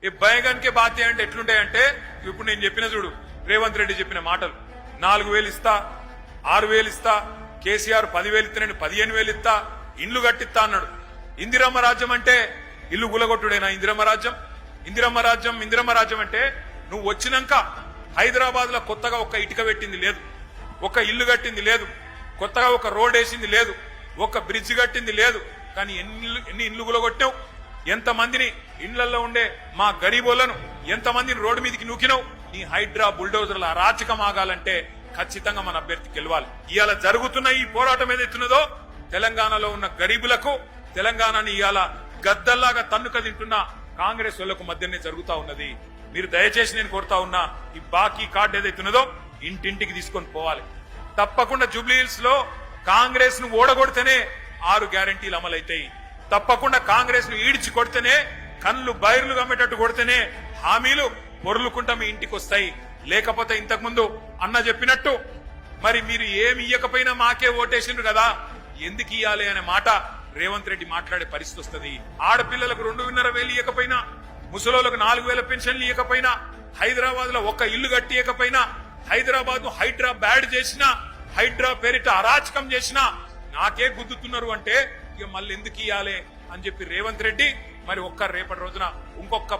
ఈ బయగన్ కే బాతే అంటే ఎట్లుంటాయంటే ఇప్పుడు నేను చెప్పిన చూడు రేవంత్ రెడ్డి చెప్పిన మాటలు 4,000 ఇస్తా 6,000 ఇస్తా కేసీఆర్ 10,000 ఇస్తానని 15,000 ఇస్తా ఇండ్లు కట్టిస్తా అన్నాడు. ఇందిరమ్మ రాజ్యం అంటే ఇల్లు గులగొట్టుడేనా? ఇందిరమ్మ రాజ్యం అంటే నువ్వు వచ్చినాక హైదరాబాద్ లో కొత్తగా ఒక్క ఇటుక పెట్టింది లేదు, ఒక ఇల్లు కట్టింది లేదు, కొత్తగా ఒక రోడ్ వేసింది లేదు, ఒక బ్రిడ్జ్ కట్టింది లేదు. కానీ ఎన్ని ఇండ్లు గులగొట్టావు? ఎంతమందిని ఇండ్లలో ఉండే మా గరీబోళ్లను ఎంతమందిని రోడ్డు మీదకి నూకినావు? నీ హైడ్రా బుల్డోజర్ల అరాచకం ఆగాలంటే ఖచ్చితంగా మన అభ్యర్థి గెలవాలి. ఇవాళ జరుగుతున్న ఈ పోరాటం ఏదైతున్నదో తెలంగాణలో ఉన్న గరీబులకు, తెలంగాణని ఇవాళ గద్దల్లాగా తన్నుక తింటున్న కాంగ్రెస్ వాళ్లకు మధ్యనే జరుగుతా ఉన్నది. మీరు దయచేసి నేను కోరుతా ఉన్నా, ఈ బాకీ కార్డు ఏదైతున్నదో ఇంటింటికి తీసుకొని పోవాలి. తప్పకుండా జూబ్లీహిల్స్ లో కాంగ్రెస్ ను ఓడగొడితేనే 6 గ్యారంటీలు అమలైతాయి. తప్పకుండా కాంగ్రెస్ ను ఈడ్చి కొడితేనే, కళ్ళు బైర్లు గమ్మేటట్టు కొడితేనే హామీలు పొరులుకుంటా మీ ఇంటికి వస్తాయి. లేకపోతే ఇంతకుముందు అన్న చెప్పినట్టు మరి మీరు ఏమి ఇయ్యకపోయినా మాకే ఓటేసిండ్రు కదా, ఎందుకు ఇయ్యాలి అనే మాట రేవంత్ రెడ్డి మాట్లాడే పరిస్థితి వస్తుంది. ఆడపిల్లలకు 2,500 ఇయ్యకపోయినా, ముసలోళ్లకు 4,000 పెన్షన్లు ఇయ్యకపోయినా, హైదరాబాద్ లో ఒక్క ఇల్లు కట్టియకపోయినా, హైదరాబాద్ ను హైడ్రా బ్యాడ్ చేసినా, హైడ్రా పేరిట అరాచకం చేసినా నాకే గుద్దుతున్నారు అంటే ఇక మళ్ళీ ఎందుకు ఇయ్యాలి అని చెప్పి రేవంత్ రెడ్డి మరి రేపటి రోజున ఇంకొక